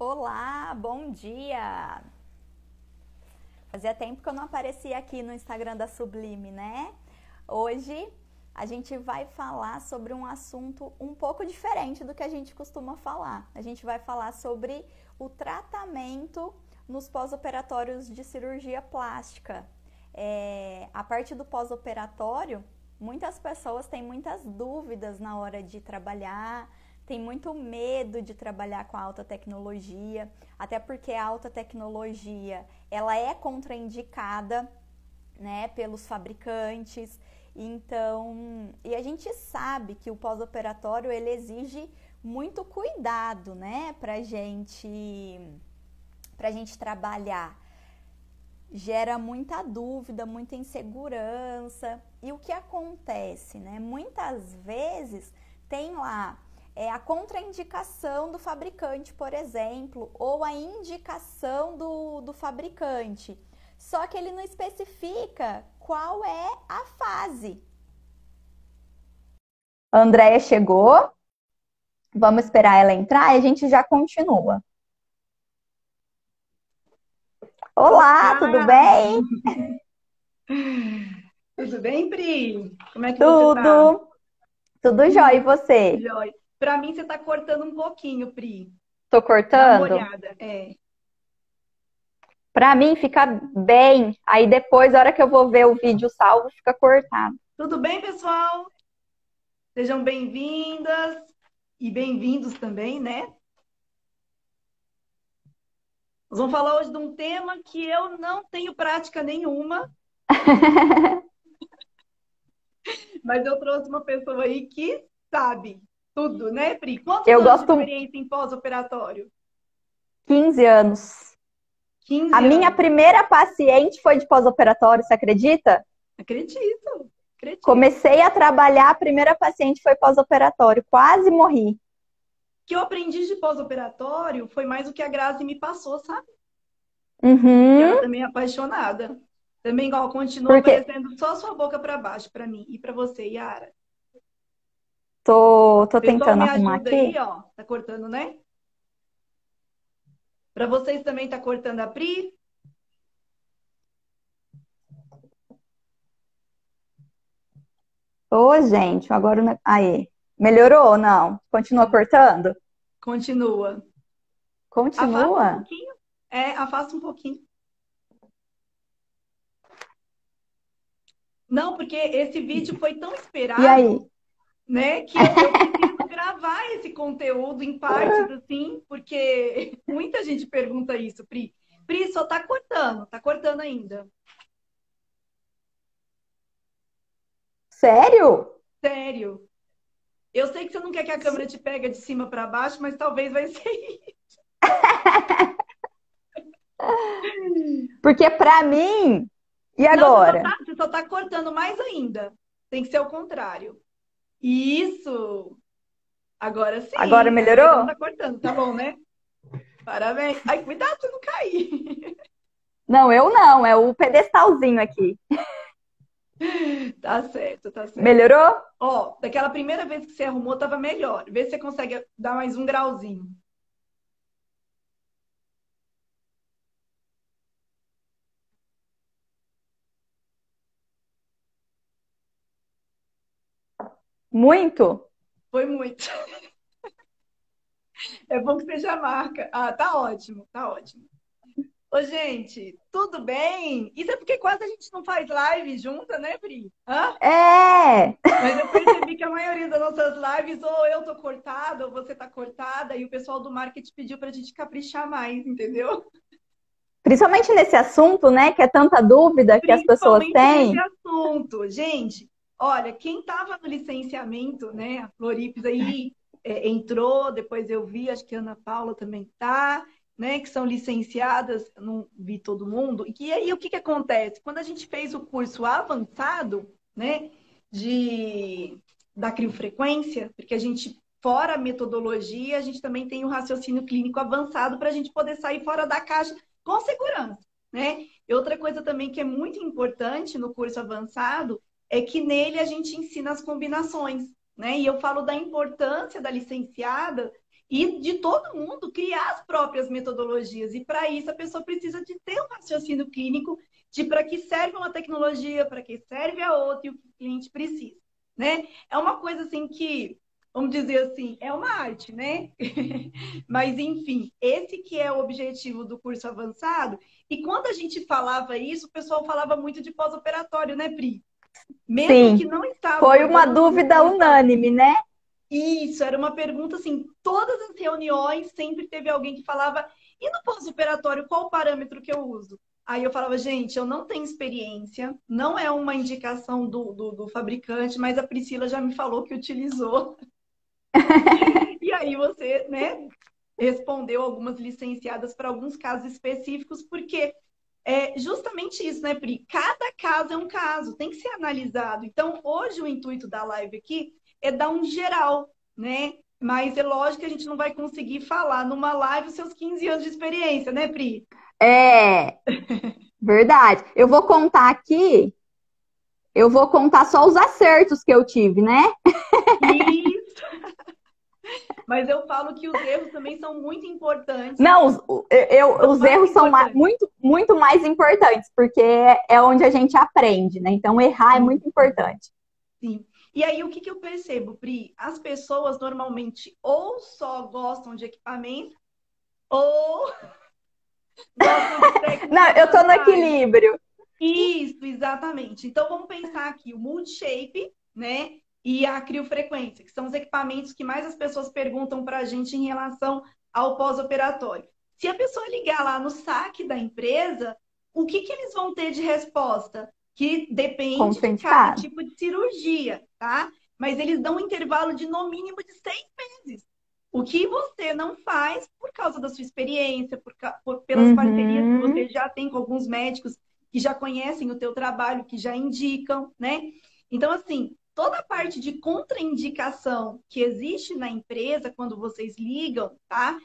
Olá, bom dia! Fazia tempo que eu não aparecia aqui no Instagram da Sublime, né? Hoje a gente vai falar sobre um assunto um pouco diferente do que a gente costuma falar. A gente vai falar sobre o tratamento nos pós-operatórios de cirurgia plástica. A parte do pós-operatório, muitas pessoas têm muitas dúvidas na hora de trabalhar, tem muito medo de trabalhar com a alta tecnologia, até porque a alta tecnologia ela é contraindicada, né, pelos fabricantes. Então, e a gente sabe que o pós-operatório ele exige muito cuidado, né, pra gente trabalhar. Gera muita dúvida, muita insegurança. E o que acontece, né? Muitas vezes tem lá a contraindicação do fabricante, por exemplo, ou a indicação do fabricante. Só que ele não especifica qual é a fase. A Andréia chegou, vamos esperar ela entrar e a gente já continua. Olá, tudo bem? Tudo bem, Pri? Como é que você tá? Tudo jóia, e você? Jóia. Pra mim, você tá cortando um pouquinho, Pri. Tô Dá uma cortando? olhada. Pra mim fica bem, aí depois, a hora que eu vou ver o vídeo salvo, fica cortado. Tudo bem, pessoal? Sejam bem-vindas e bem-vindos também, né? Nós vamos falar hoje de um tema que eu não tenho prática nenhuma, mas eu trouxe uma pessoa aí que sabe tudo, né, Pri? Quantos Eu anos de gosto experiência em pós-operatório? 15 anos. 15 A minha anos. primeira paciente foi de pós-operatório, você acredita? Acredito, acredito. Comecei a trabalhar, a primeira paciente foi pós-operatório, quase morri. O que eu aprendi de pós-operatório foi mais o que a Grazi me passou, sabe? E ela Uhum, também é apaixonada. Também, igual, continua porque aparecendo só sua boca para baixo para mim e para você, Yara. tô Pessoal, tentando me arrumar ajuda aí, aqui. ó. Tá cortando, né? Para vocês também tá cortando a Pri? Ô, gente, agora... Aí, melhorou ou não? Continua cortando? Continua. Afasta um Continua? pouquinho. Afasta um pouquinho. Não, porque esse vídeo foi tão E aí? esperado, né, que eu preciso gravar esse conteúdo em partes, assim, porque muita gente pergunta isso, Pri. Pri, só tá cortando ainda. Sério? Sério. Eu sei que você não quer que a câmera te pega de cima para baixo, mas talvez vai ser isso. Porque pra mim... E Não, agora? você só tá cortando mais ainda. Tem que ser o contrário. Isso. Agora Agora sim. Agora você não melhorou? tá cortando, tá bom, né? Parabéns. Ai, cuidado pra não cair. Não, eu não, é o pedestalzinho aqui. Tá certo, tá certo. Melhorou? Ó, daquela primeira vez que você arrumou, tava melhor. Vê se você consegue dar mais um grauzinho. Muito? Foi muito. É bom que seja a marca. Ah, tá ótimo, tá ótimo. Ô, gente, tudo bem? Isso é porque quase a gente não faz live junta, né, Pri? Hã? É! Mas eu percebi que a maioria das nossas lives, ou eu tô cortada, ou você tá cortada, e o pessoal do marketing pediu pra gente caprichar mais, entendeu? Principalmente nesse assunto, né, que é tanta dúvida que as pessoas Principalmente nesse têm. assunto. Gente, olha, quem estava no licenciamento, né? A Floripes aí entrou, depois eu vi, acho que a Ana Paula também tá, né? Que são licenciadas, não vi todo mundo. E aí o que que acontece? Quando a gente fez o curso avançado, né? De da criofrequência, porque a gente, fora a metodologia, a gente também tem o raciocínio clínico avançado para a gente poder sair fora da caixa com segurança, né? E outra coisa também que é muito importante no curso avançado é que nele a gente ensina as combinações, né? E eu falo da importância da licenciada e de todo mundo criar as próprias metodologias. E para isso a pessoa precisa de ter um raciocínio clínico de para que serve uma tecnologia, para que serve a outra e o que o cliente precisa, né? É uma coisa assim que, vamos dizer assim, é uma arte, né? Mas enfim, esse que é o objetivo do curso avançado. E quando a gente falava isso, o pessoal falava muito de pós-operatório, né, Pri? Mesmo que Sim, não estava foi uma dando, dúvida unânime, né? isso, era uma pergunta assim, todas as reuniões sempre teve alguém que falava, e no pós-operatório, qual o parâmetro que eu uso? Aí eu falava, gente, eu não tenho experiência, não é uma indicação do fabricante, mas a Priscila já me falou que utilizou. E aí você, né, respondeu algumas licenciadas para alguns casos específicos, porque é justamente isso, né, Pri? Cada caso é um caso, tem que ser analisado. Então, hoje o intuito da live aqui é dar um geral, né? Mas é lógico que a gente não vai conseguir falar numa live os seus 15 anos de experiência, né, Pri? É, verdade. Eu vou contar só os acertos que eu tive, né? Isso. Mas eu falo que os erros também são muito importantes. Não, os Mais erros são importantes. muito, muito mais importantes, porque é onde a gente aprende, né? Então, errar é muito importante. Sim. E aí, o que eu percebo, Pri? As pessoas normalmente ou só gostam de equipamento ou gostam de Não, técnicas eu tô no manuais. equilíbrio. Isso, exatamente. Então, vamos pensar aqui o Multishape, né? E a criofrequência, que são os equipamentos que mais as pessoas perguntam para a gente em relação ao pós-operatório. Se a pessoa ligar lá no saque da empresa, o que eles vão ter de resposta? Que depende de cada Contraindicado. tipo de cirurgia, tá? Mas eles dão um intervalo de no mínimo de 6 meses. O que você não faz por causa da sua experiência, pelas parcerias que você já tem com alguns médicos que já conhecem o teu trabalho, que já indicam, né? Então, assim, toda a parte de contraindicação que existe na empresa quando vocês ligam, tá?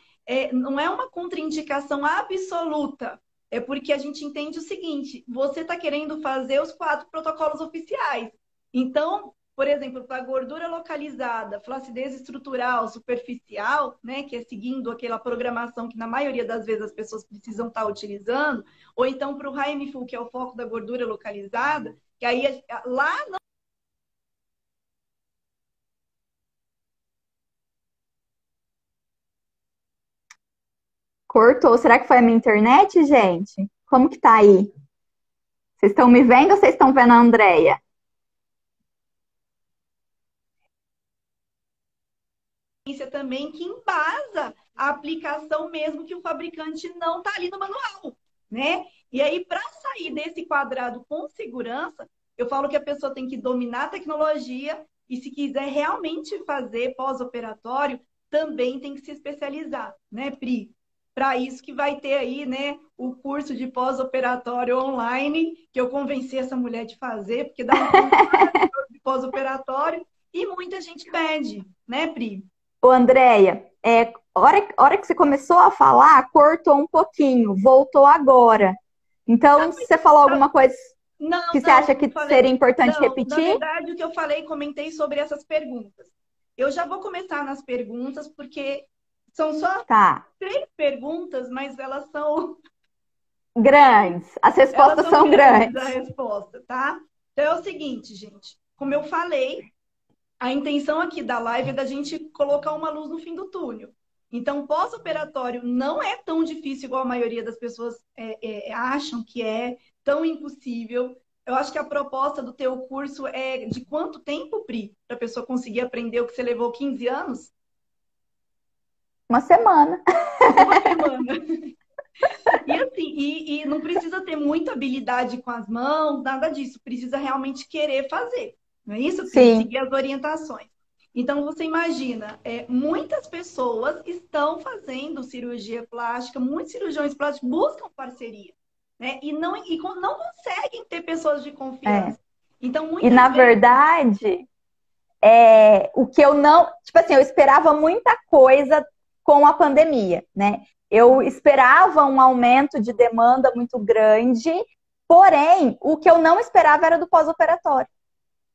Não é uma contraindicação absoluta. É porque a gente entende o seguinte: você está querendo fazer os 4 protocolos oficiais. Então, por exemplo, para gordura localizada, flacidez estrutural, superficial, né, que é seguindo aquela programação que na maioria das vezes as pessoas precisam estar utilizando, ou então para o HMFU, que é o foco da gordura localizada, que aí lá não. Cortou. Será que foi a minha internet, gente? Como que tá aí? Vocês estão me vendo ou vocês estão vendo a Andrea? Também que embasa a aplicação mesmo que o fabricante não está ali no manual, né? E aí, para sair desse quadrado com segurança, eu falo que a pessoa tem que dominar a tecnologia e se quiser realmente fazer pós-operatório, também tem que se especializar, né, Pri? Para isso que vai ter aí, né, o curso de pós-operatório online, que eu convenci essa mulher de fazer, porque dá um curso maravilhoso de pós-operatório e muita gente pede, né, Pri? Ô, Andrea, hora que você começou a falar, cortou um pouquinho, voltou agora. Então, se você falou alguma coisa Não, que você acha não que falei. seria importante Não, na repetir? verdade, o que eu falei, comentei sobre essas perguntas. Eu já vou começar nas perguntas, porque são só Tá. 3 perguntas, mas elas são Grandes. As respostas são grandes grandes. a resposta, tá? Então é o seguinte, gente. Como eu falei, a intenção aqui da live é da gente colocar uma luz no fim do túnel. Então, pós-operatório não é tão difícil igual a maioria das pessoas acham que é, tão impossível. Eu acho que a proposta do teu curso é de quanto tempo, Pri, para a pessoa conseguir aprender o que você levou 15 anos? Uma semana. Uma semana. E assim, e não precisa ter muita habilidade com as mãos, nada disso. Precisa realmente querer fazer. Não é isso? Pri? Sim. Seguir as orientações. Então, você imagina, muitas pessoas estão fazendo cirurgia plástica, muitos cirurgiões plásticos buscam parceria, né? E não conseguem ter pessoas de confiança. Então, E muitas na vezes. verdade, o que eu não. Tipo assim, eu esperava muita coisa com a pandemia, né? Eu esperava um aumento de demanda muito grande, porém, o que eu não esperava era do pós-operatório.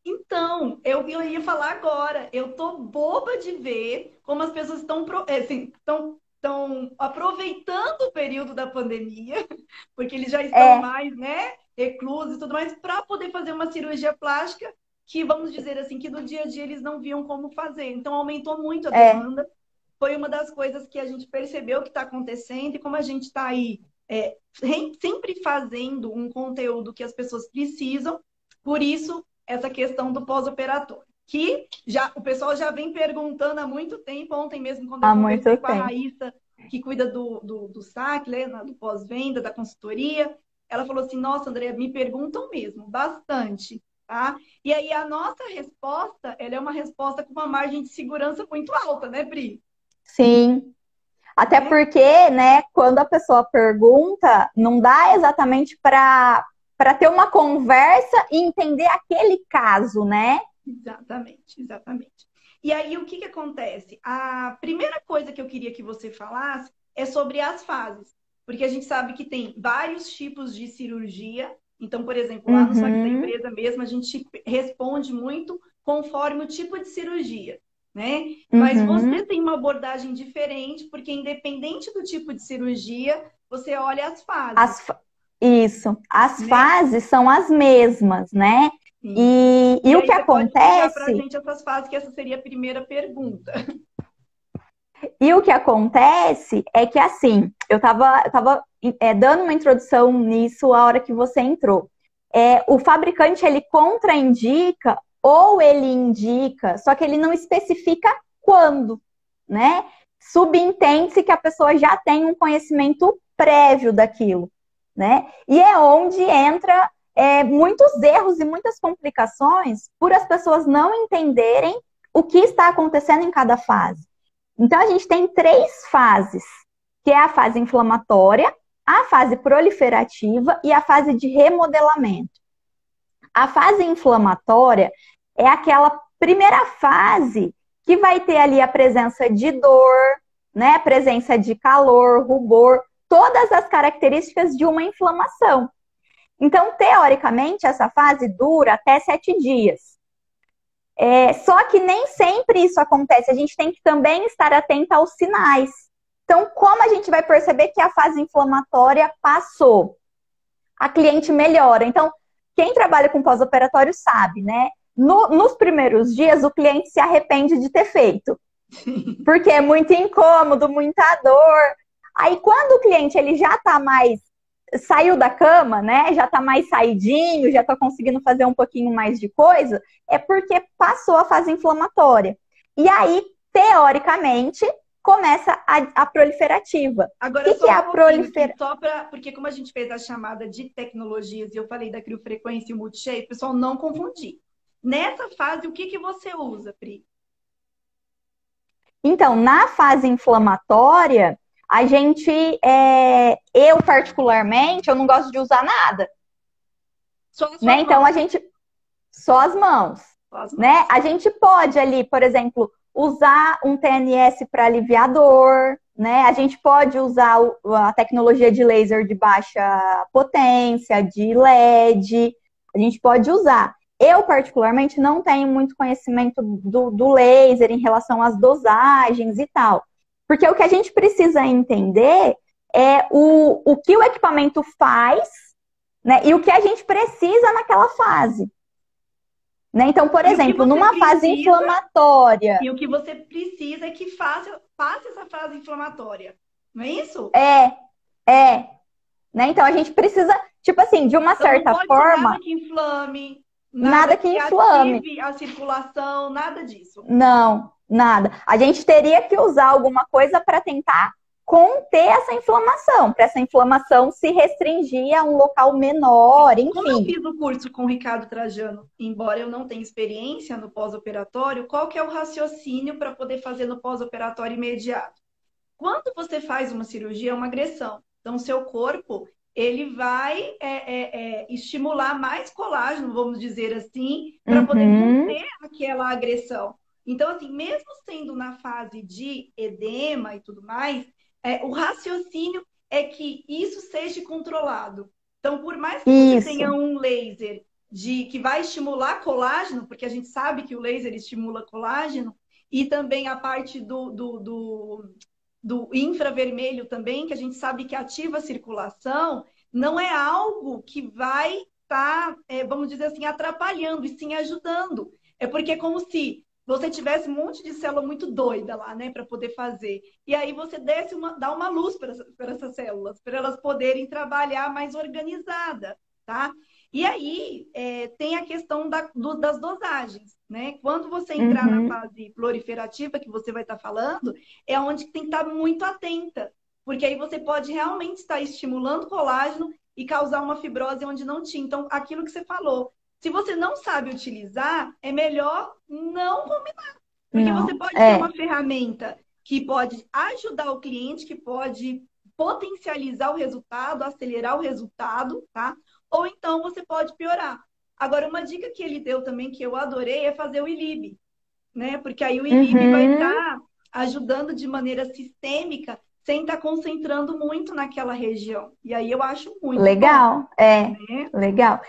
Então, eu ia falar agora. Eu tô boba de ver como as pessoas estão assim, estão aproveitando o período da pandemia, porque eles já estão É, mais, né, reclusos e tudo mais, para poder fazer uma cirurgia plástica que, vamos dizer assim, que no dia a dia eles não viam como fazer. Então, aumentou muito a é, demanda. Foi uma das coisas que a gente percebeu que está acontecendo e como a gente está aí sempre fazendo um conteúdo que as pessoas precisam, por isso essa questão do pós-operatório, que já o pessoal já vem perguntando há muito tempo. Ontem mesmo, quando eu há conversei muito com a tempo. Raíssa, que cuida do SAC, né, do pós-venda, da consultoria, ela falou assim, nossa, André, me perguntam mesmo, bastante, tá? E aí a nossa resposta, ela é uma resposta com uma margem de segurança muito alta, né, Pri? Sim. Até Né? porque, né, quando a pessoa pergunta, não dá exatamente para ter uma conversa e entender aquele caso, né? Exatamente, exatamente. E aí, o que que acontece? A primeira coisa que eu queria que você falasse é sobre as fases, porque a gente sabe que tem vários tipos de cirurgia. Então, por exemplo, lá no saque da Uhum, empresa mesmo, a gente responde muito conforme o tipo de cirurgia, né? Mas você uhum. tem uma abordagem diferente, porque independente do tipo de cirurgia, você olha as fases, As, isso, as né? fases são as mesmas, né? Sim. E E o que aí você pode explicar para a acontece, gente essas fases, que essa seria a primeira pergunta. e o que acontece é que assim, eu tava dando uma introdução nisso a hora que você entrou. O fabricante ele contraindica ou ele indica, só que ele não especifica quando, né? Subentende-se que a pessoa já tem um conhecimento prévio daquilo, né? E é onde entra muitos erros e muitas complicações por as pessoas não entenderem o que está acontecendo em cada fase. Então, a gente tem três fases, que é a fase inflamatória, a fase proliferativa e a fase de remodelamento. A fase inflamatória é aquela primeira fase que vai ter ali a presença de dor, né, presença de calor, rubor, todas as características de uma inflamação. Então, teoricamente, essa fase dura até 7 dias. Só que nem sempre isso acontece. A gente tem que também estar atento aos sinais. Então, como a gente vai perceber que a fase inflamatória passou? A cliente melhora. Então, quem trabalha com pós-operatório sabe, né? Nos primeiros dias, o cliente se arrepende de ter feito, porque é muito incômodo, muita dor. Aí, quando o cliente ele já está mais saiu da cama, né? Já tá mais saidinho, já tá conseguindo fazer um pouquinho mais de coisa, é porque passou a fase inflamatória. E aí, teoricamente, começa a proliferativa. O Agora, que, que só é um a pouquinho aqui, proliferativa? só para. Porque, como a gente fez a chamada de tecnologias e eu falei da criofrequência e o multishape, pessoal, não confundir. Nessa fase, o que que você usa, Pri? Então, na fase inflamatória, a gente, eu particularmente, eu não gosto de usar nada, Só as né? suas Então, mãos. a gente, só as mãos. Só as Né? mãos. A gente pode ali, por exemplo, usar um TNS para aliviar dor, né? A gente pode usar a tecnologia de laser de baixa potência, de LED, a gente pode usar. Eu, particularmente, não tenho muito conhecimento do laser em relação às dosagens e tal. Porque o que a gente precisa entender é o que o equipamento faz, né? E o que a gente precisa naquela fase. Né? Então, por E o que exemplo, você numa fase precisa, inflamatória, e o que você precisa é que passe essa fase inflamatória. Não é isso? é, é, né? Então a gente precisa, tipo assim, de uma Então, não certa pode ser nada forma, que inflame, nada nada que que inflame. ative a circulação, nada disso. Não, nada. A gente teria que usar alguma coisa para tentar conter essa inflamação, para essa inflamação se restringir a um local menor, Como eu enfim. fiz o curso com o Ricardo Trajano, embora eu não tenha experiência no pós-operatório, qual que é o raciocínio para poder fazer no pós-operatório imediato? Quando você faz uma cirurgia, é uma agressão. Então, seu corpo ele vai estimular mais colágeno, vamos dizer assim, para poder Uhum, conter aquela agressão. Então, assim, mesmo sendo na fase de edema e tudo mais, o raciocínio é que isso seja controlado. Então, por mais que você tenha isso. um laser que vai estimular colágeno, porque a gente sabe que o laser estimula colágeno, e também a parte do infravermelho também, que a gente sabe que ativa a circulação, não é algo que vai estar, vamos dizer assim, atrapalhando, e sim ajudando. É porque é como se você tivesse um monte de célula muito doida lá, né, para poder fazer. E aí você dá uma luz para essas células, para elas poderem trabalhar mais organizada, tá? E aí tem a questão das dosagens, né? Quando você entrar na fase proliferativa, que você vai estar falando, é onde tem que estar muito atenta, porque aí você pode realmente estar estimulando colágeno e causar uma fibrose onde não tinha. Então, aquilo que você falou, se você não sabe utilizar, é melhor não combinar. Porque você pode ter uma ferramenta que pode ajudar o cliente, que pode potencializar o resultado, acelerar o resultado, tá? Ou então você pode piorar. Agora, uma dica que ele deu também, que eu adorei, é fazer o ILIB, né? Porque aí o ILIB vai estar ajudando de maneira sistêmica, sem estar concentrando muito naquela região. E aí eu acho muito legal, bom, né? legal.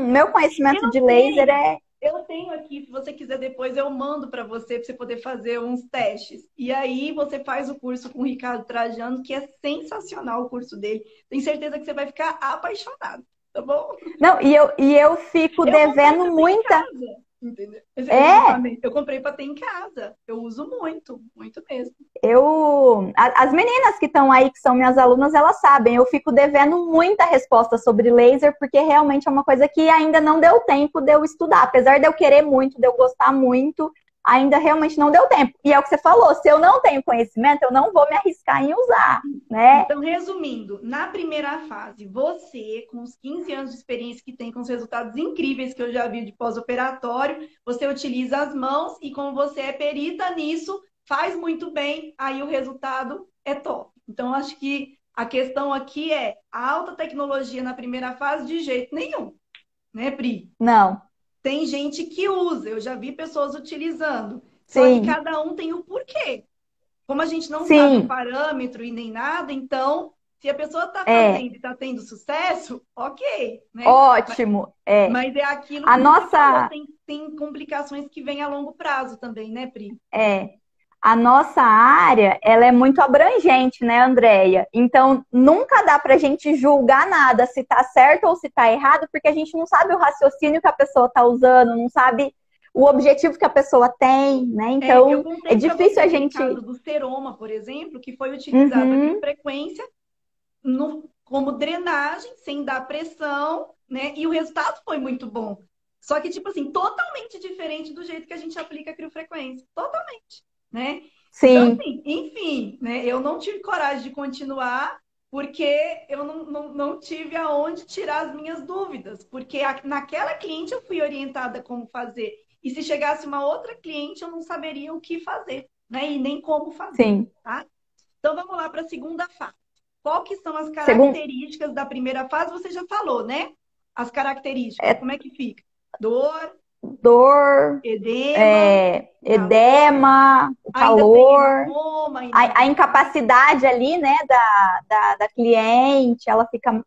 Meu conhecimento de laser é... Eu tenho aqui, se você quiser depois, eu mando para você poder fazer uns testes. E aí você faz o curso com o Ricardo Trajano, que é sensacional o curso dele. Tenho certeza que você vai ficar apaixonado, tá bom? Não, e eu fico devendo muita... Entendeu? Eu comprei para ter em casa. Eu uso muito, muito mesmo. As meninas que estão aí, que são minhas alunas, elas sabem, eu fico devendo muita resposta sobre laser, porque realmente é uma coisa que ainda não deu tempo de eu estudar. Apesar de eu querer muito, de eu gostar muito, ainda realmente não deu tempo. E é o que você falou, se eu não tenho conhecimento, eu não vou me arriscar em usar, né? Então, resumindo, na primeira fase, você, com os 15 anos de experiência que tem, com os resultados incríveis que eu já vi de pós-operatório, você utiliza as mãos e como você é perita nisso, faz muito bem, aí o resultado é top. Então, acho que a questão aqui é a alta tecnologia na primeira fase de jeito nenhum, né, Pri? Não. Tem gente que usa, eu já vi pessoas utilizando. Sim. Só que cada um tem o porquê. Como a gente não sabe o parâmetro e nem nada, então, se a pessoa está fazendo e está tendo sucesso, ok. Né? Ótimo. Mas é aquilo que você falou, tem complicações que vêm a longo prazo também, né, Pri? A nossa área, ela é muito abrangente, né, Andréia? Então, nunca dá pra gente julgar nada, se tá certo ou se tá errado, porque a gente não sabe o raciocínio que a pessoa tá usando, não sabe o objetivo que a pessoa tem, né? Então, é difícil a gente... O caso do seroma, por exemplo, que foi utilizado em frequência como drenagem, sem dar pressão, né? E o resultado foi muito bom. Só que, tipo assim, totalmente diferente do jeito que a gente aplica a criofrequência. Totalmente. Né? Sim. Então, assim, enfim, né? Eu não tive coragem de continuar porque eu não tive aonde tirar as minhas dúvidas. Porque naquela cliente eu fui orientada como fazer. E se chegasse uma outra cliente, eu não saberia o que fazer, né? E nem como fazer. Sim. Tá? Então, vamos lá para a segunda fase. Qual que são as características da primeira fase? Você já falou, né? As características. Como é que fica? Dor, edema, o calor, a incapacidade ali, né, da cliente, ela fica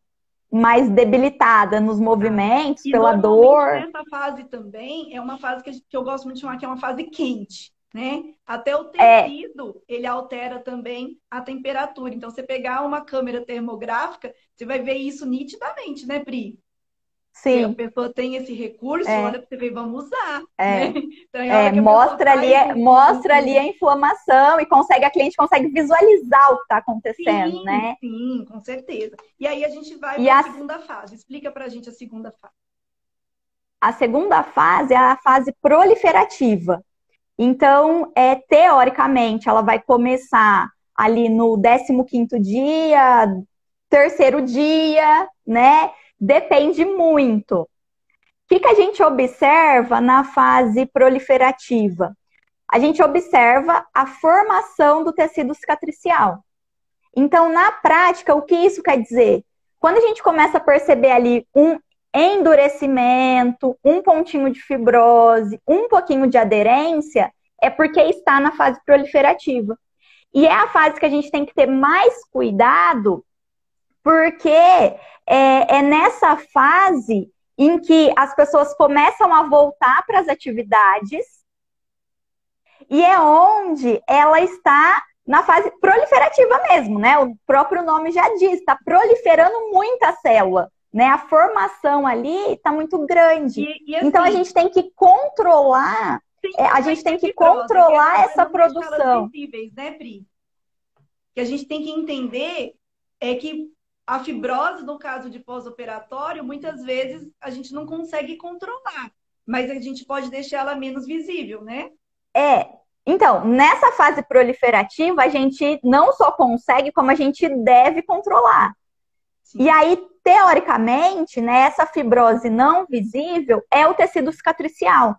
mais debilitada nos movimentos, pela dor. Essa fase também é uma fase que eu gosto muito de chamar que é uma fase quente, né? Até o tecido, ele altera também a temperatura. Então, você pegar uma câmera termográfica, você vai ver isso nitidamente, né, Pri? Sim. Se a pessoa tem esse recurso, olha para você ver, vamos usar. Né? Então, mostra ali a inflamação e a cliente consegue visualizar o que está acontecendo, né? Sim, com certeza. E aí a gente vai para a segunda fase. Explica para a gente a segunda fase. A segunda fase é a fase proliferativa. Então, teoricamente, ela vai começar ali no 15º dia, 3º dia, né? Depende muito. O que a gente observa na fase proliferativa? A gente observa a formação do tecido cicatricial. Então, na prática, o que isso quer dizer? Quando a gente começa a perceber ali um endurecimento, um pontinho de fibrose, um pouquinho de aderência, é porque está na fase proliferativa. E é a fase que a gente tem que ter mais cuidado, porque é nessa fase em que as pessoas começam a voltar para as atividades e é onde ela está na fase proliferativa mesmo, né? O próprio nome já diz, está proliferando muita célula, né? A formação ali está muito grande. Assim, então a gente tem que controlar, a gente tem que controlar essa produção. Visíveis, né, Pri? Que a gente tem que entender é que a fibrose, no caso de pós-operatório, muitas vezes a gente não consegue controlar, mas a gente pode deixar ela menos visível, né? Então, nessa fase proliferativa, a gente não só consegue, como a gente deve controlar. Sim. E aí, teoricamente, né, essa fibrose não visível é o tecido cicatricial.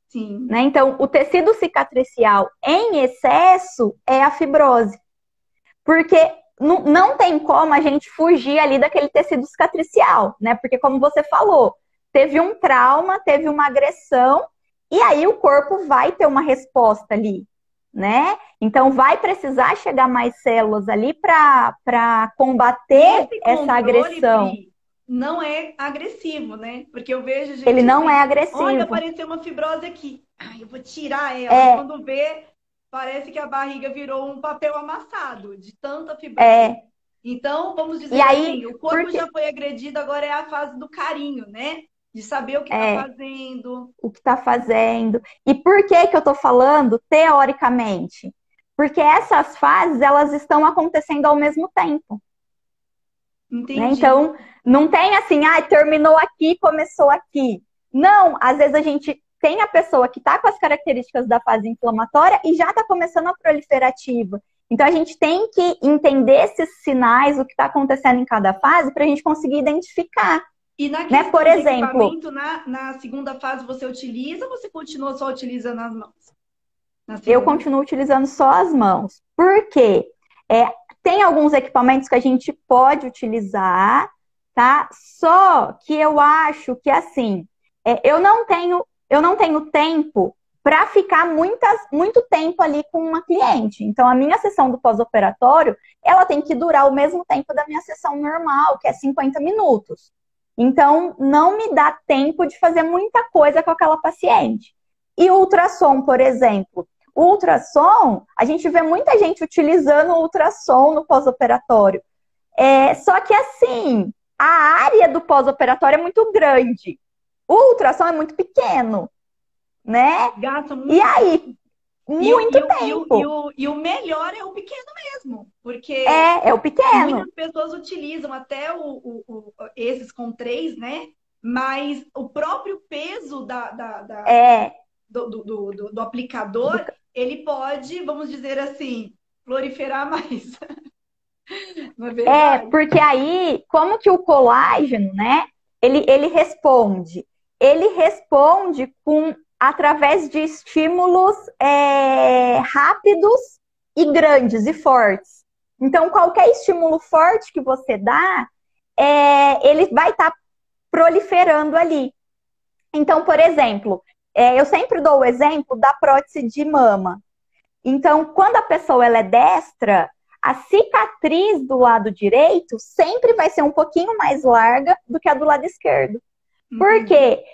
Sim. Né? Então, o tecido cicatricial em excesso é a fibrose. Porque não tem como a gente fugir ali daquele tecido cicatricial, né? Porque, como você falou, teve um trauma, teve uma agressão, e aí o corpo vai ter uma resposta ali, né? Então, vai precisar chegar mais células ali para combater essa agressão. Não é agressivo, né? Porque eu vejo gente ele não é agressivo. Olha, apareceu uma fibrose aqui. Ai, eu vou tirar ela. Quando vê, parece que a barriga virou um papel amassado de tanta fibrose. Então, vamos dizer assim, o corpo já foi agredido, agora é a fase do carinho, né? De saber o que está fazendo. O que está fazendo. E por que eu estou falando teoricamente? Porque essas fases, elas estão acontecendo ao mesmo tempo. Entendi. Né? Então, não tem assim, terminou aqui, começou aqui. Não, às vezes a gente tem a pessoa que está com as características da fase inflamatória e já está começando a proliferativa. Então, a gente tem que entender esses sinais, o que está acontecendo em cada fase, para a gente conseguir identificar. E na questão por exemplo, de equipamento, na segunda fase você utiliza ou você continua só utilizando as mãos? Eu continuo utilizando só as mãos. Por quê? Tem alguns equipamentos que a gente pode utilizar, tá? Só que eu acho que, assim, eu não tenho tempo para ficar muito tempo ali com uma cliente. Então, a minha sessão do pós-operatório, ela tem que durar o mesmo tempo da minha sessão normal, que é 50 minutos. Então, não me dá tempo de fazer muita coisa com aquela paciente. E ultrassom, por exemplo. O ultrassom, a gente vê muita gente utilizando o ultrassom no pós-operatório. Só que, assim, a área do pós-operatório é muito grande. O ultrassom é muito pequeno, né? Gasta muito. E aí, muito tempo. E o melhor é o pequeno mesmo, porque é o pequeno. Muitas pessoas utilizam até esses com 3, né? Mas o próprio peso do aplicador, ele pode, vamos dizer assim, proliferar mais. Não é verdade? Porque aí, como que o colágeno, né? Ele responde. Ele responde através de estímulos rápidos e grandes e fortes. Então, qualquer estímulo forte que você dá, ele vai estar proliferando ali. Então, por exemplo, eu sempre dou o exemplo da prótese de mama. Então, quando a pessoa ela é destra, a cicatriz do lado direito sempre vai ser um pouquinho mais larga do que a do lado esquerdo. Por quê?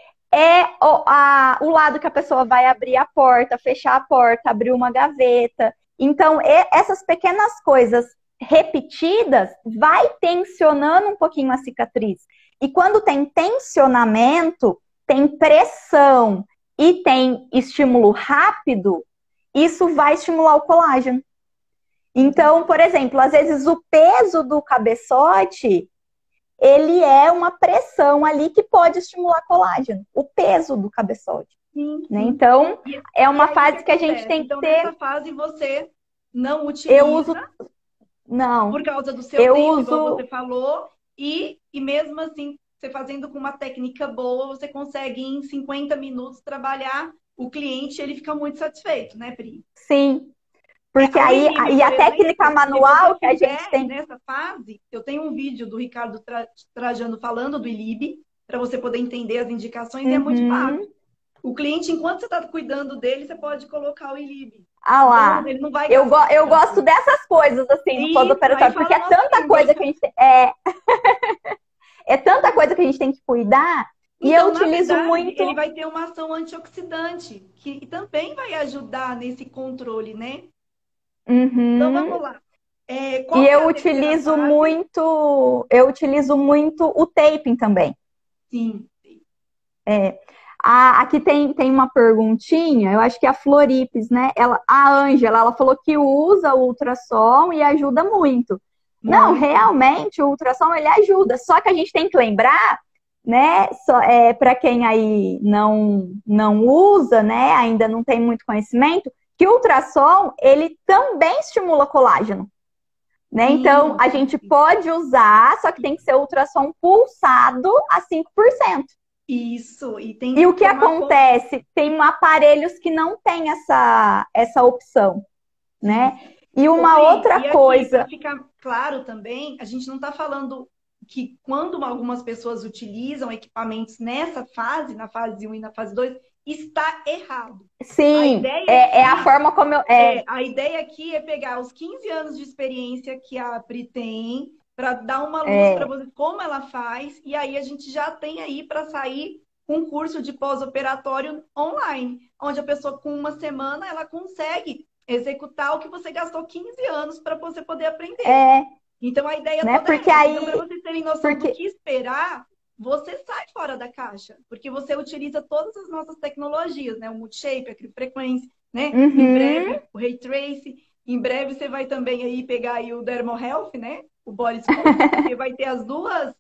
O lado que a pessoa vai abrir a porta, fechar a porta, abrir uma gaveta. Então, essas pequenas coisas repetidas vai tensionando um pouquinho a cicatriz. E quando tem tensionamento, tem pressão e tem estímulo rápido, isso vai estimular o colágeno. Então, por exemplo, às vezes o peso do cabeçote, ele é uma pressão ali que pode estimular colágeno. O peso do cabeçote. Sim. Né? Então, é uma fase que a gente tem que ter... Nessa fase você não utiliza... Eu uso... Não. Por causa do seu tempo, como você falou. E mesmo assim, você fazendo com uma técnica boa, você consegue em 50 minutos trabalhar o cliente, ele fica muito satisfeito, né, Pri? Sim. Porque aí, e a técnica manual que a gente tem... Nessa fase, eu tenho um vídeo do Ricardo Trajano falando do ILIB, para você poder entender as indicações, e é muito fácil. O cliente, enquanto você está cuidando dele, você pode colocar o ILIB. Ah lá, então, ele não vai eu gosto dessas coisas, assim, no pós-operatório, porque é tanta coisa que a gente tem... É tanta coisa que a gente tem que cuidar, E eu Então, na utilizo verdade, muito. ele vai ter uma ação antioxidante, que também vai ajudar nesse controle, né? Então, Uhum. vamos lá. E Qual que é a terceira fase? eu utilizo muito o taping também. Sim. Aqui tem uma perguntinha, eu acho que é a Floripes, né? A Ângela, ela falou que usa o ultrassom e ajuda muito. Não, Muito. realmente o ultrassom ele ajuda, só que a gente tem que lembrar, né? Para quem aí não usa, né? Ainda não tem muito conhecimento, que o ultrassom ele também estimula colágeno, né? Então Sim, a sim, gente sim. pode usar, só que tem que ser ultrassom pulsado a 5%. Isso. E tem E que o que ter uma acontece? Tem aparelhos que não têm essa opção, sim. né? E Ô, uma Pri, outra e aqui, para coisa, ficar claro também, a gente não está falando que quando algumas pessoas utilizam equipamentos nessa fase, na fase um e na fase 2 está errado. A sim, ideia é a aqui forma como eu. a ideia aqui é pegar os 15 anos de experiência que a Pri tem, para dar uma luz para você como ela faz, e aí a gente já tem aí para sair um curso de pós-operatório online, onde a pessoa com uma semana ela consegue executar o que você gastou 15 anos para você poder aprender. É, Então a ideia né? toda é Porque essa. Então, para aí. vocês terem noção do Porque. que esperar, você sai fora da caixa, porque você utiliza todas as nossas tecnologias, né? O multishape, a criptofrequência, né? Em Uhum, breve, o Ray Trace. Em breve você vai também aí pegar aí o Dermo Health, né? O Body Sculpt, porque vai ter as duas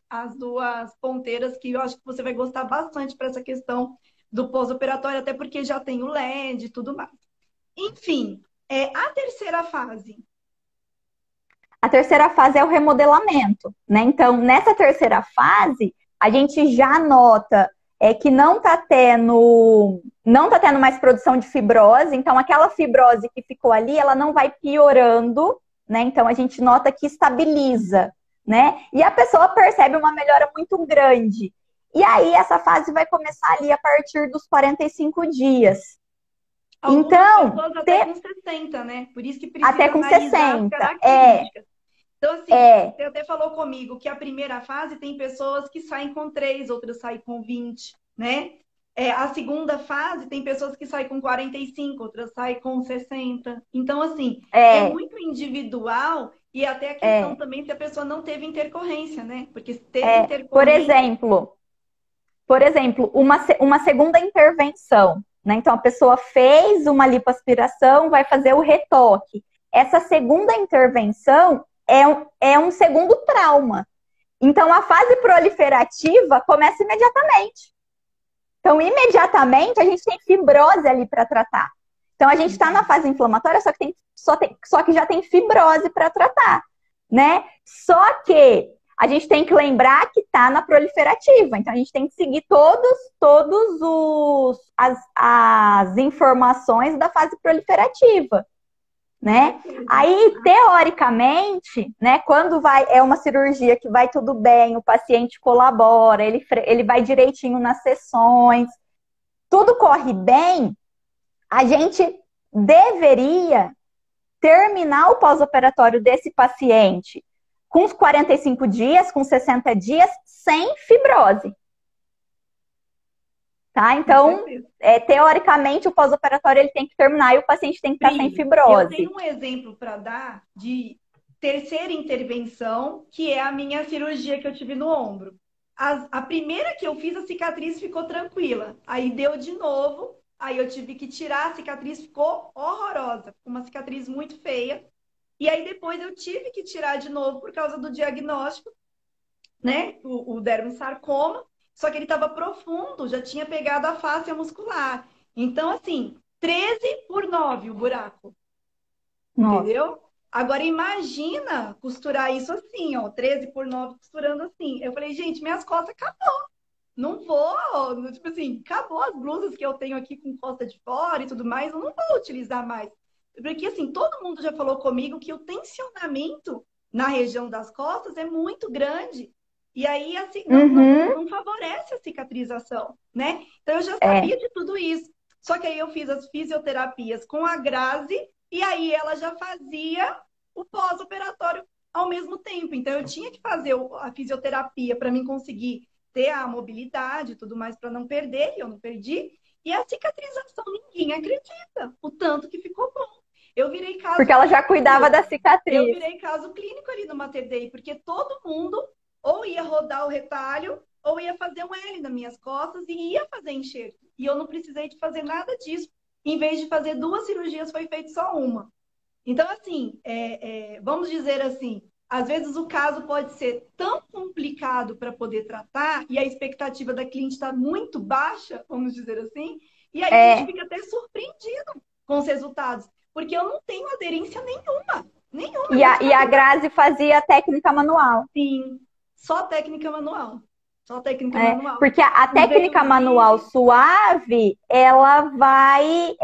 ponteiras que eu acho que você vai gostar bastante para essa questão do pós-operatório, até porque já tem o LED e tudo mais. Enfim, a terceira fase. a terceira fase é o remodelamento, né? Então, nessa terceira fase, a gente já nota que não tá tendo mais produção de fibrose, então aquela fibrose que ficou ali, ela não vai piorando, né? Então a gente nota que estabiliza, né? E a pessoa percebe uma melhora muito grande. E aí essa fase vai começar ali a partir dos 45 dias. Algumas Então, pessoas até com 60, né? Por isso que até precisa com analisar as 60. características. Então, assim, É, você até falou comigo que a primeira fase tem pessoas que saem com 3, outras saem com 20, né? A segunda fase tem pessoas que saem com 45, outras saem com 60. Então, assim, é é, muito individual e até a questão é. também se a pessoa não teve intercorrência, né? Porque se teve Por intercorrência, exemplo, uma segunda intervenção, né? Então a pessoa fez uma lipoaspiração, vai fazer o retoque. Essa segunda intervenção é um segundo trauma. Então a fase proliferativa começa imediatamente. Então, imediatamente, a gente tem fibrose ali para tratar. Então, a gente está na fase inflamatória, só que já tem fibrose para tratar, né? Só que a gente tem que lembrar que está na proliferativa. Então, a gente tem que seguir todos as informações da fase proliferativa, né? Aí, teoricamente, né, quando é uma cirurgia que vai tudo bem, o paciente colabora, ele vai direitinho nas sessões, tudo corre bem, a gente deveria terminar o pós-operatório desse paciente com os 45 dias, com 60 dias, sem fibrose. Tá? com Então, certeza. teoricamente, o pós-operatório ele tem que terminar e o paciente tem que estar sem Pri, eu tenho fibrose. um exemplo para dar de terceira intervenção, que é a minha cirurgia que eu tive no ombro. A primeira que eu fiz, a cicatriz ficou tranquila. Aí deu de novo, aí eu tive que tirar, a cicatriz ficou horrorosa, uma cicatriz muito feia. E aí depois eu tive que tirar de novo por causa do diagnóstico, né? O dermosarcoma, só que ele estava profundo, já tinha pegado a face muscular. Então, assim, 13 por 9 o buraco. Nossa. Entendeu? Agora imagina costurar isso assim, ó, 13 por 9 costurando assim. Eu falei, gente, minhas costas acabou. Não vou, tipo assim, acabou as blusas que eu tenho aqui com costa de fora e tudo mais, eu não vou utilizar mais. Porque assim, todo mundo já falou comigo que o tensionamento na região das costas é muito grande. E aí, assim, Uhum, não favorece a cicatrização, né? Então eu já é, sabia de tudo isso. Só que aí eu fiz as fisioterapias com a Grazi e aí ela já fazia o pós-operatório ao mesmo tempo. Então eu tinha que fazer a fisioterapia para mim conseguir ter a mobilidade e tudo mais para não perder, e eu não perdi. E a cicatrização, ninguém acredita o tanto que ficou bom. Eu virei caso Porque ela já cuidava da eu cicatriz. virei caso clínico ali no Mater Dei, porque todo mundo ou ia rodar o retalho, ou ia fazer um L nas minhas costas e ia fazer enxerto. E eu não precisei de fazer nada disso. Em vez de fazer 2 cirurgias, foi feito só uma. Então, assim, vamos dizer assim, às vezes o caso pode ser tão complicado para poder tratar e a expectativa da cliente está muito baixa, vamos dizer assim, e aí a gente fica até surpreendido com os resultados, porque eu não tenho aderência nenhuma. Nenhuma. E a Grazi fazia técnica manual. Sim, só técnica manual. Só técnica manual. Porque a técnica manual suave, ela vai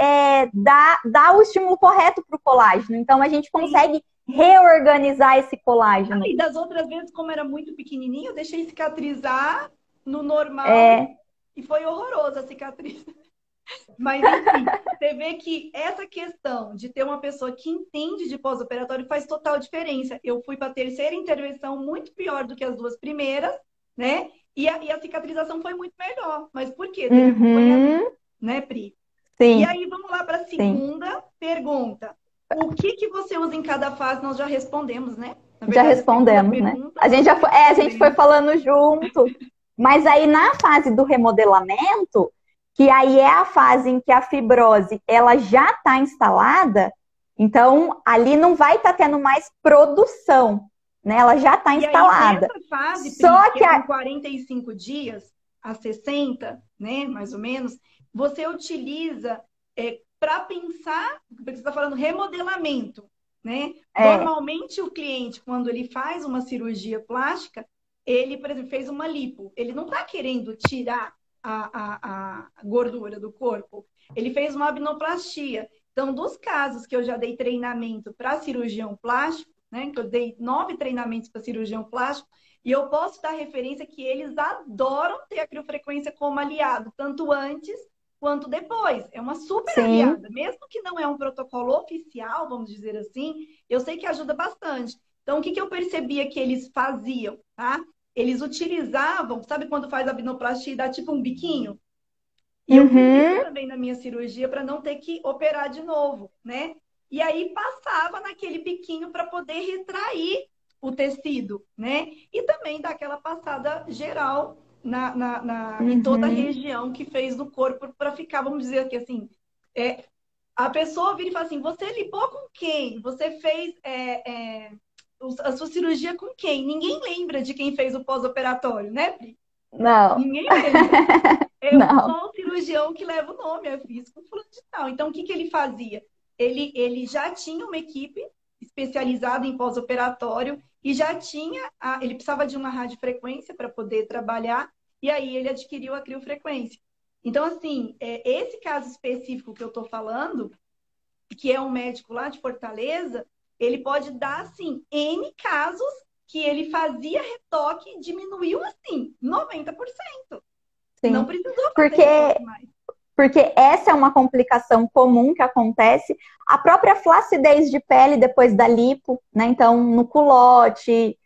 dar o estímulo correto para o colágeno. Então, a gente consegue reorganizar esse colágeno. E das outras vezes, como era muito pequenininho, eu deixei cicatrizar no normal e foi horrorosa a cicatriz. Mas, enfim, você vê que essa questão de ter uma pessoa que entende de pós-operatório faz total diferença. Eu fui para a terceira intervenção muito pior do que as 2 primeiras, né? E a cicatrização foi muito melhor. Mas por quê? Teve acompanhamento, né, Pri? Sim. E aí, vamos lá para a segunda pergunta. O que você usa em cada fase? Nós já respondemos, né? Na verdade, já respondemos, né? A gente foi falando junto. Mas aí, na fase do remodelamento, que aí é a fase em que a fibrose ela já está instalada, então ali não vai estar tendo mais produção, né? Ela já está instalada. Aí, essa fase, só que é 45 dias a 60, né, mais ou menos, você utiliza para pensar, porque você está falando remodelamento, né? Normalmente o cliente, quando ele faz uma cirurgia plástica, ele, por exemplo, fez uma lipo, ele não está querendo tirar a gordura do corpo. Ele fez uma abnoplastia. Então, dos casos que eu já dei treinamento para cirurgião plástico, né, que eu dei 9 treinamentos para cirurgião plástico, e eu posso dar referência que eles adoram ter a criofrequência como aliado, tanto antes quanto depois. É uma super aliada. Mesmo que não é um protocolo oficial, vamos dizer assim, eu sei que ajuda bastante. Então, o que eu percebia que eles faziam, tá? Eles utilizavam, sabe quando faz abnoplastia e dá tipo um biquinho? E eu fiz isso também na minha cirurgia para não ter que operar de novo, né? E aí passava naquele biquinho para poder retrair o tecido, né? E também dar aquela passada geral em toda a região que fez no corpo para ficar, vamos dizer aqui assim, a pessoa vira e fala assim, você lipou com quem? Você fez a sua cirurgia com quem? Ninguém lembra de quem fez o pós-operatório, né, Pri? Não. Ninguém lembra. Eu sou o cirurgião que leva o nome, eu fiz com fulano de tal. Então, o que ele fazia? Ele já tinha uma equipe especializada em pós-operatório e já tinha, ele precisava de uma radiofrequência para poder trabalhar, e aí ele adquiriu a criofrequência. Então, assim, esse caso específico que eu estou falando, que é um médico lá de Fortaleza, ele pode dar, assim, N casos que ele fazia retoque e diminuiu, assim, 90%. Sim. Não precisou fazer mais. Porque essa é uma complicação comum que acontece. A própria flacidez de pele depois da lipo, né? Então, no culote.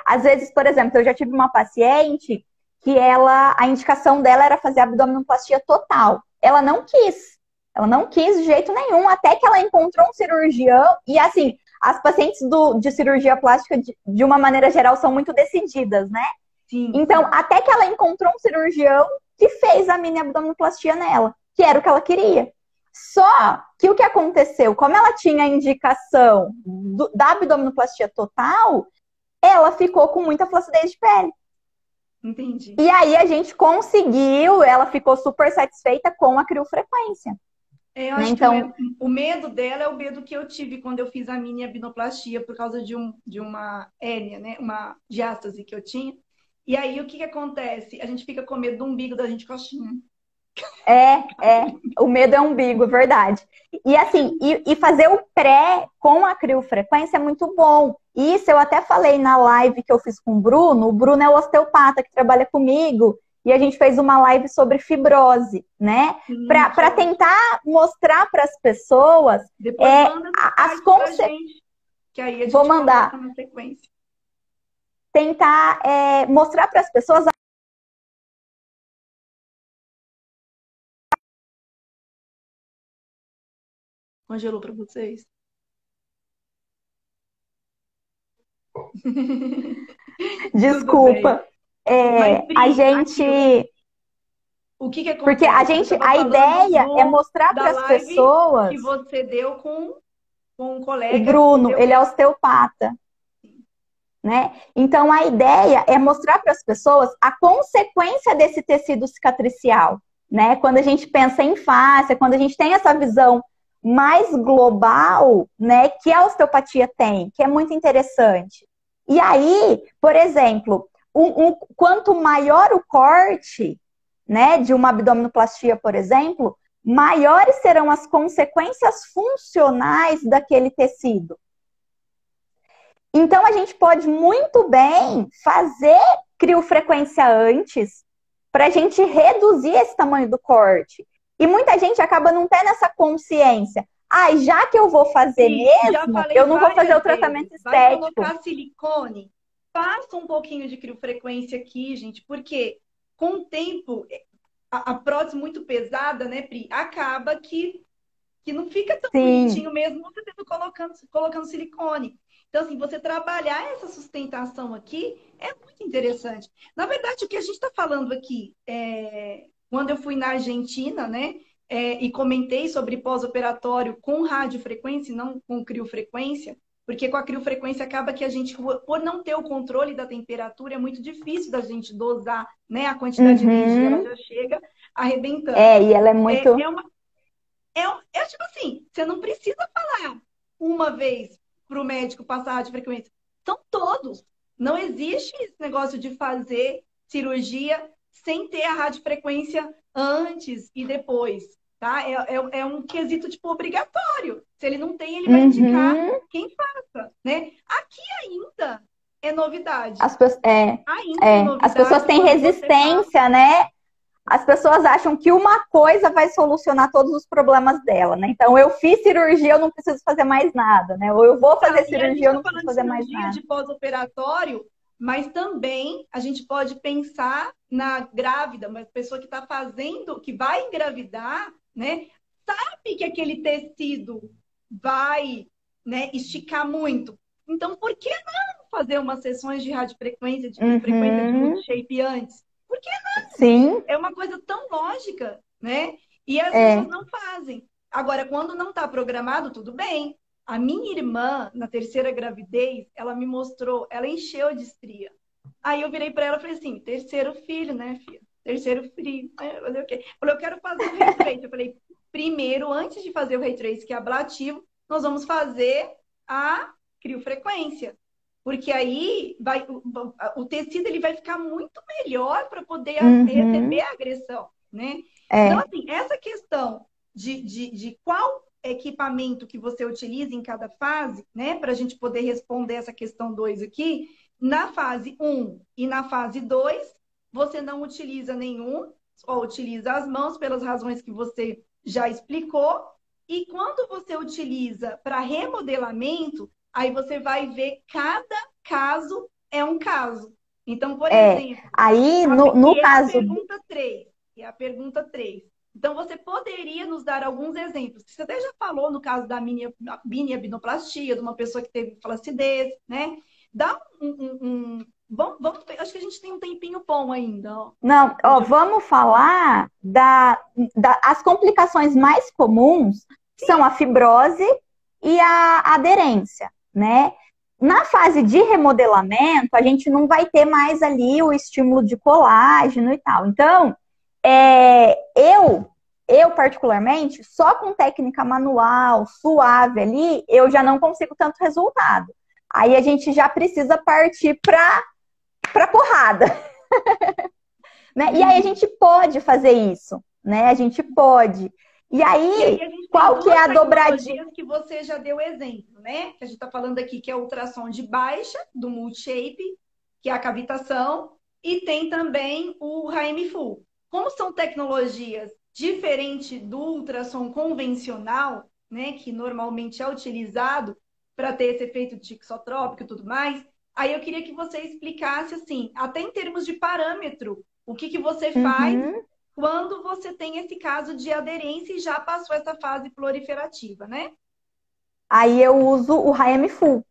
Às vezes, por exemplo, eu já tive uma paciente que a indicação dela era fazer abdominoplastia total. Ela não quis. Ela não quis de jeito nenhum, até que ela encontrou um cirurgião. E assim, as pacientes de cirurgia plástica, de uma maneira geral, são muito decididas, né? Sim. Então, até que ela encontrou um cirurgião que fez a mini abdominoplastia nela, que era o que ela queria. Só que o que aconteceu? Como ela tinha a indicação da abdominoplastia total, ela ficou com muita flacidez de pele. Entendi. E aí a gente conseguiu, ela ficou super satisfeita com a criofrequência. Eu acho que o medo dela é o medo que eu tive quando eu fiz a mini abdominoplastia por causa de uma hérnia, né? Uma diástase que eu tinha. E aí, o que acontece? A gente fica com medo do umbigo da gente coxinha. O medo é umbigo, verdade. E assim, e fazer o pré com a criofrequência é muito bom. Isso eu até falei na live que eu fiz com o Bruno. O Bruno é o osteopata que trabalha comigo. E a gente fez uma live sobre fibrose, né? Para tentar mostrar para as pessoas as consequências. Que aí a gente vou mandar. Na sequência. Tentar mostrar para as pessoas Congelou para vocês? Tudo bem. Desculpa. Mas, A Pri, gente. aqui, o que que Porque a acontece? Eu gente. estava A falando ideia é mostrar da para as live pessoas. que você deu com um O colega Bruno, seu. ele é osteopata, né? Então a ideia é mostrar para as pessoas a consequência desse tecido cicatricial, né? Quando a gente pensa em face, quando a gente tem essa visão mais global, né, que a osteopatia tem, que é muito interessante. E aí, por exemplo, quanto maior o corte, né, de uma abdominoplastia, por exemplo, maiores serão as consequências funcionais daquele tecido. Então, a gente pode muito bem fazer criofrequência antes para a gente reduzir esse tamanho do corte. E muita gente acaba não tendo essa consciência. Ah, já que eu vou fazer Já mesmo, falei eu não vou fazer o várias tratamento vezes. Vai estético. colocar silicone, faça um pouquinho de criofrequência aqui, gente, porque com o tempo, a prótese muito pesada, né, Pri, acaba que não fica tão Sim. bonitinho mesmo você tendo colocando silicone. Então, assim, você trabalhar essa sustentação aqui é muito interessante. Na verdade, o que a gente está falando aqui, quando eu fui na Argentina, né, e comentei sobre pós-operatório com radiofrequência e não com criofrequência, porque com a criofrequência acaba que a gente, por não ter o controle da temperatura, é muito difícil da gente dosar, né, a quantidade de energia, ela já chega arrebentando. E ela é muito... É tipo assim, você não precisa falar uma vez para o médico passar a radiofrequência. São todos. Não existe esse negócio de fazer cirurgia sem ter a radiofrequência antes e depois, tá? É um quesito, tipo, obrigatório. Se ele não tem, ele vai indicar quem faça, né? Aqui ainda é novidade. Ainda é novidade. As pessoas têm resistência, né? As pessoas acham que uma coisa vai solucionar todos os problemas dela, né? Então, eu fiz cirurgia, eu não preciso fazer mais nada, né? Ou eu vou fazer cirurgia, eu não preciso fazer mais nada. De pós-operatório, mas também a gente pode pensar na grávida, uma pessoa que está fazendo, que vai engravidar, né? Sabe que aquele tecido vai, né, esticar muito. Então, por que não fazer umas sessões de radiofrequência, de frequência de multi-shape antes? Por que não? Sim. É uma coisa tão lógica, né? E as pessoas não fazem. Agora, quando não está programado, tudo bem. A minha irmã, na terceira gravidez, ela me mostrou, ela encheu de estria. Aí eu virei para ela e falei assim, terceiro filho, né, filha? Terceiro filho. Aí eu falei, o quê? Eu quero fazer o ray trace. Eu falei, primeiro, antes de fazer o ray trace, que é ablativo, nós vamos fazer a criofrequência. Porque aí o tecido ele vai ficar muito melhor para poder receber a agressão, né? Então, assim, essa questão de qual equipamento que você utiliza em cada fase, né? Para a gente poder responder essa questão 2 aqui, na fase 1 e na fase 2, você não utiliza nenhum, só utiliza as mãos pelas razões que você já explicou. E quando você utiliza para remodelamento, aí você vai ver cada caso é um caso. Então, por exemplo, aí no caso... É a pergunta 3. Então, você poderia nos dar alguns exemplos? Você até já falou no caso da mini abdominoplastia, de uma pessoa que teve flacidez, né? Dá vamos, acho que a gente tem um tempinho bom ainda. Ó. Não, vamos falar as complicações mais comuns são a fibrose e a aderência, né? Na fase de remodelamento, a gente não vai ter mais ali o estímulo de colágeno e tal. Então, eu particularmente, só com técnica manual, suave ali, eu já não consigo tanto resultado. Aí a gente já precisa partir para porrada. Né? E aí a gente pode fazer isso, né? A gente pode. E aí qual que é a dobradinha? Que você já deu exemplo, né? Que a gente está falando aqui que é a ultrassom de baixa, do multi-shape, que é a cavitação, e tem também o HM Full. Como são tecnologias diferentes do ultrassom convencional, né? Que normalmente é utilizado para ter esse efeito tixotrópico e tudo mais, aí eu queria que você explicasse, assim, até em termos de parâmetro, o que você faz quando você tem esse caso de aderência e já passou essa fase proliferativa, né? Aí eu uso o Haemi Full,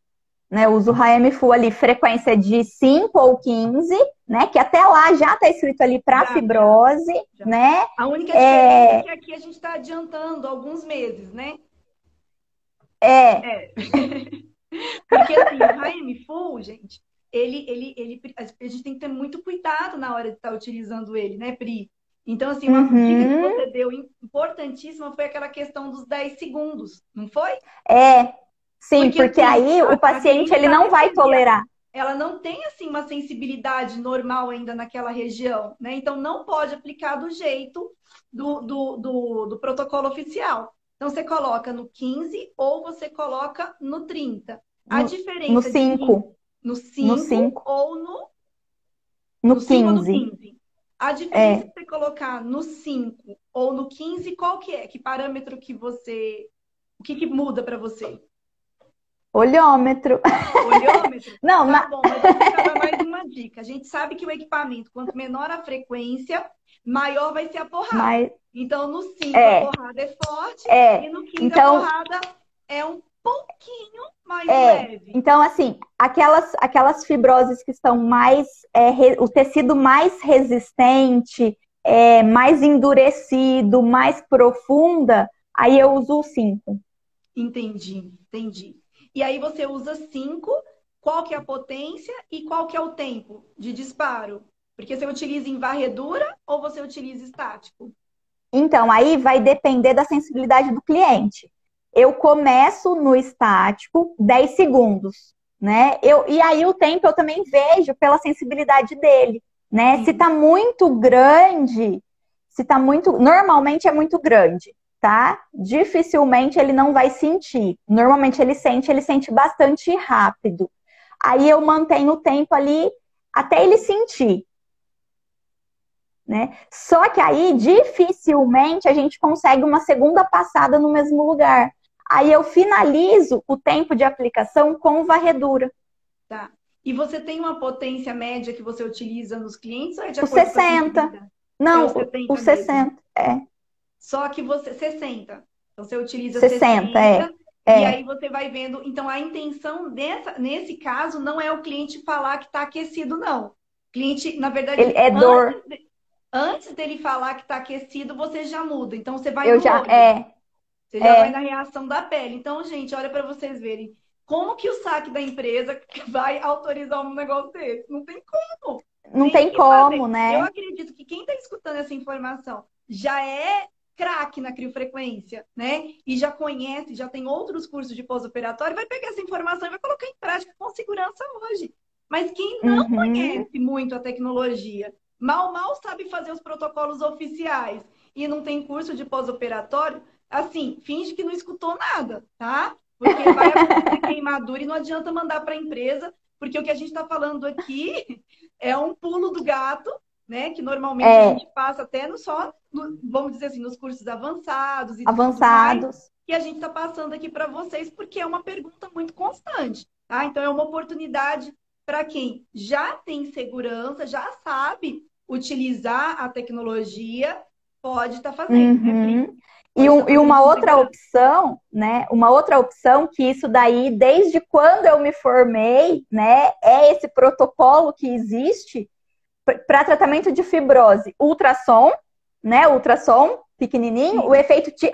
né? Eu uso o Haemi Full ali, frequência de 5 ou 15, né? Que até lá já está escrito ali para fibrose, já. né? A única diferença é que aqui a gente está adiantando alguns meses, né? Porque assim, o Haemi Full, gente, a gente tem que ter muito cuidado na hora de estar utilizando ele, né, Pri? Então, assim, uma dica que você deu importantíssima foi aquela questão dos 10 segundos, não foi? Sim, porque assim, aí o paciente ele não vai tolerar. Ela não tem, assim, uma sensibilidade normal ainda naquela região, né? Então, não pode aplicar do jeito do protocolo oficial. Então, você coloca no 15 ou você coloca no 30. A diferença no 5. No 5 ou no 5 ou no 15. 15. A diferença de você colocar no 5 ou no 15, qual que é? Que parâmetro que você... O que muda para você? Olhômetro. Olhômetro? Não, tá bom, mas eu vou dar mais uma dica. A gente sabe que o equipamento, quanto menor a frequência, maior vai ser a porrada. Então, no 5 a porrada é forte e no 15 a porrada é um pouquinho mais leve. Então, assim, aquelas fibroses que estão mais... o tecido mais resistente, mais endurecido, mais profunda, aí eu uso o 5. Entendi. E aí você usa 5, qual que é a potência e qual que é o tempo de disparo? Porque você utiliza em varredura ou você utiliza estático? Então, aí vai depender da sensibilidade do cliente. Eu começo no estático 10 segundos, né? E aí o tempo eu também vejo pela sensibilidade dele, né? Sim. Se tá muito grande, normalmente é muito grande, tá? Dificilmente ele não vai sentir. Normalmente ele sente bastante rápido. Aí eu mantenho o tempo ali até ele sentir. Né? Só que aí, dificilmente, a gente consegue uma segunda passada no mesmo lugar. Aí eu finalizo o tempo de aplicação com varredura. Tá. E você tem uma potência média que você utiliza nos clientes ou é de acordo 60. Com a Não, o 60, Só que você... 60. Então você utiliza 60, e aí você vai vendo... Então a intenção nesse caso não é o cliente falar que está aquecido, não. O cliente, na verdade... Ele é dor... Antes dele falar que está aquecido, você já muda. Então, você vai olho. Você já vai na reação da pele. Então, gente, olha para vocês verem. Como que o saque da empresa vai autorizar um negócio desse? Não tem como. Não tem como, né? Eu acredito que quem está escutando essa informação já é craque na criofrequência, né? E já conhece, já tem outros cursos de pós-operatório, vai pegar essa informação e vai colocar em prática com segurança hoje. Mas quem não conhece muito a tecnologia... Mal sabe fazer os protocolos oficiais e não tem curso de pós-operatório, assim, finge que não escutou nada, tá? Porque vai acontecer queimadura e não adianta mandar para a empresa, porque o que a gente está falando aqui é um pulo do gato, né? Que normalmente a gente passa até vamos dizer assim, nos cursos avançados e tudo mais, que a gente está passando aqui para vocês, porque é uma pergunta muito constante, tá? Então, é uma oportunidade para quem já tem segurança, já sabe utilizar a tecnologia, pode estar fazendo, né, Pri? E uma outra opção, né? Uma outra opção que isso daí, desde quando eu me formei, né? É esse protocolo que existe para tratamento de fibrose. Ultrassom, né? Ultrassom pequenininho,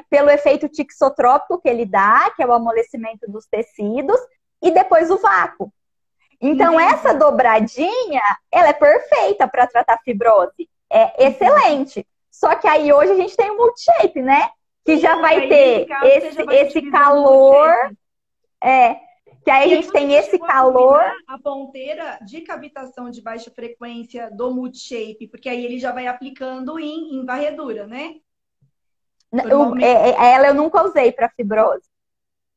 pelo efeito tixotrópico que ele dá, que é o amolecimento dos tecidos, e depois o vácuo. Então, essa dobradinha, ela é perfeita para tratar fibrose. É excelente. Só que aí hoje a gente tem o multishape, né? Que já vai ter esse calor. Que aí a gente tem esse calor. A ponteira de cavitação de baixa frequência do multishape, porque aí ele já vai aplicando em varredura, né? Ela eu nunca usei para fibrose.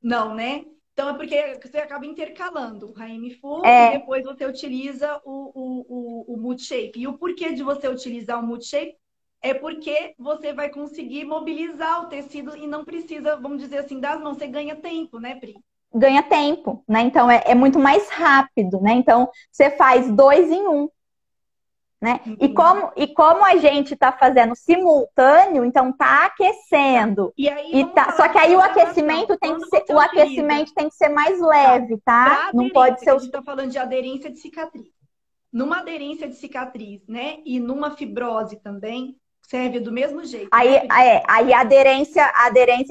Não, né? Então, é porque você acaba intercalando o Haemi Full e depois você utiliza o multishape. E o porquê de você utilizar o multishape é porque você vai conseguir mobilizar o tecido e não precisa, vamos dizer assim, das mãos. Você ganha tempo, né, Pri? Ganha tempo, né? Então, é muito mais rápido, né? Então, você faz 2 em 1. né? Entendi. E como a gente está fazendo simultâneo, então tá Tá. aquecendo. E aí, E vamos tá, falar só que de aí programação. Quando você o utiliza, aquecimento tem que ser mais tá, leve, tá? para Não pode aderência, que ser a os... gente está falando de aderência de cicatriz. Numa aderência de cicatriz, né? E numa fibrose também, serve do mesmo jeito, né, Pri? Aí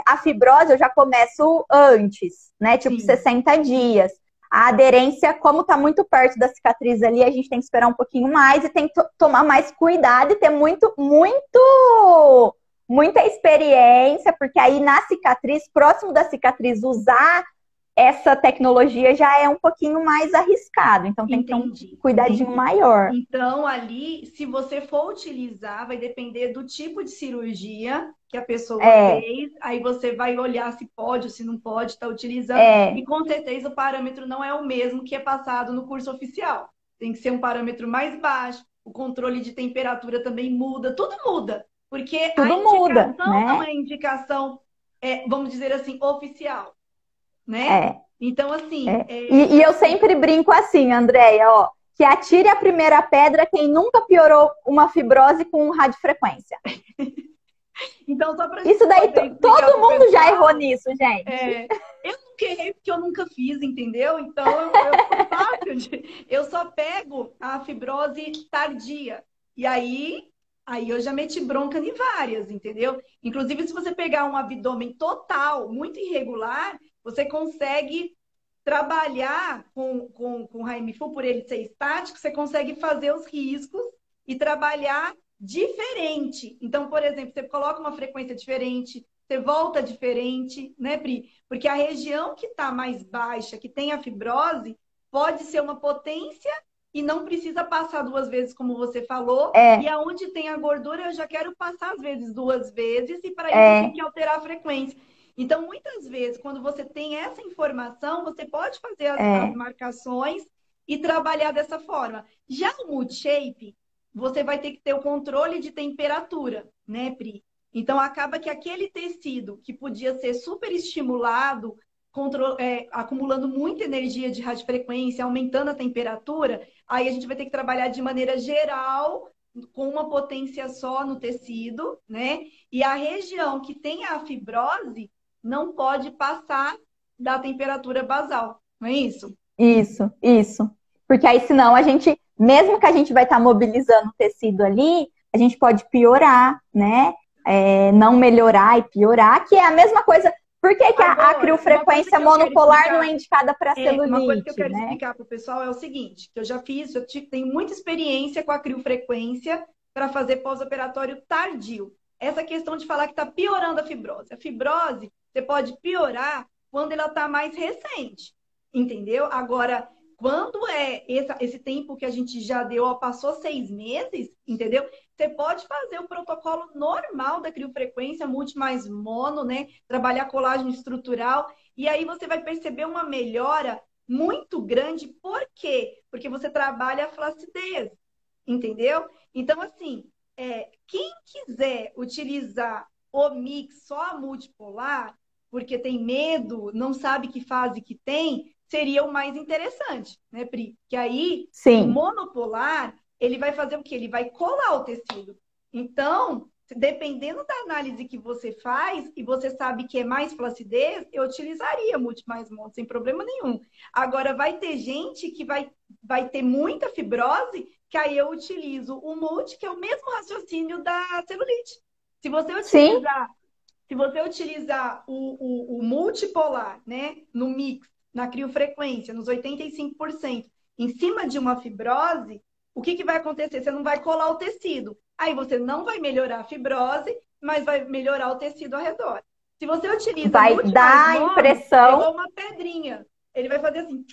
a fibrose eu já começo antes, né? Tipo Sim, 60 dias. A aderência, como tá muito perto da cicatriz ali, a gente tem que esperar um pouquinho mais e tem que tomar mais cuidado e ter muita experiência, porque aí na cicatriz, próximo da cicatriz, usar essa tecnologia já é um pouquinho mais arriscado. Então tem que ter um entendi, cuidadinho entendi. maior. Então, ali, se você for utilizar, vai depender do tipo de cirurgia que a pessoa É, fez. Aí você vai olhar se pode ou se não pode estar utilizando. E é, com certeza o parâmetro não é o mesmo que é passado no curso oficial. Tem que ser um parâmetro mais baixo. O controle de temperatura também muda, tudo muda. Porque a tudo muda, indicação não né? é indicação, vamos dizer assim, oficial, né? É. Então, assim, É. E eu sempre brinco assim, Andréia, ó, que atire a primeira pedra quem nunca piorou uma fibrose com radiofrequência. então só para a Isso gente daí, poder explicar todo para o mundo já errou pessoal, nisso, gente. eu nunca errei porque eu nunca fiz, entendeu? Então, foi fácil. Eu só pego a fibrose tardia. E aí eu já meti bronca em várias, entendeu? Inclusive, se você pegar um abdômen total, muito irregular, você consegue trabalhar com o Raimifu, por ele ser estático, você consegue fazer os riscos e trabalhar diferente. Então, por exemplo, você coloca uma frequência diferente, você volta diferente, né, Pri? Porque a região que está mais baixa, que tem a fibrose, pode ser uma potência e não precisa passar duas vezes, como você falou. E É, aonde tem a gordura, eu já quero passar às vezes duas vezes, e para isso eu tenho é, que alterar a frequência. Então, muitas vezes, quando você tem essa informação, você pode fazer as é, marcações e trabalhar dessa forma. Já o multi-shape, você vai ter que ter o controle de temperatura, né, Pri? Então, acaba que aquele tecido que podia ser super estimulado, acumulando muita energia de radiofrequência, aumentando a temperatura, aí a gente vai ter que trabalhar de maneira geral, com uma potência só no tecido, né? E a região que tem a fibrose não pode passar da temperatura basal, não é isso? isso. Porque aí, senão, a gente, mesmo que a gente vai estar mobilizando o tecido ali, a gente pode piorar, né? É, não melhorar e piorar, que é a mesma coisa. Por que, que a Agora, uma coisa criofrequência que eu quero monopolar não é explicar, indicada para uma coisa que eu celulite, quero né? explicar para o pessoal é o seguinte, que eu já fiz, tenho muita experiência com a criofrequência para fazer pós-operatório tardio. Essa questão de falar que está piorando a fibrose. A fibrose, você pode piorar quando ela está mais recente, entendeu? Agora, quando é esse tempo que a gente já deu, ó, passou 6 meses, entendeu? Você pode fazer o protocolo normal da criofrequência, multi mais mono, né? Trabalhar colágeno estrutural, e aí você vai perceber uma melhora muito grande. Por quê? Porque você trabalha a flacidez, entendeu? Então, assim, quem quiser utilizar o mix só a multipolar, porque tem medo, não sabe que fase que tem, seria o mais interessante, né, Pri? Que aí o Sim, monopolar, ele vai fazer o quê? Ele vai colar o tecido. Então, dependendo da análise que você faz e você sabe que é mais flacidez, eu utilizaria multi mais mono sem problema nenhum. Agora, vai ter gente que vai ter muita fibrose, que aí eu utilizo o multi, que é o mesmo raciocínio da celulite. Se você sim, utilizar, se você utilizar o multipolar, né, no mix, na criofrequência, nos 85%, em cima de uma fibrose, o que vai acontecer? Você não vai colar o tecido. Aí você não vai melhorar a fibrose, mas vai melhorar o tecido ao redor. Se você utiliza vai multi mais dar a mono, é impressão, igual uma pedrinha. Ele vai fazer assim.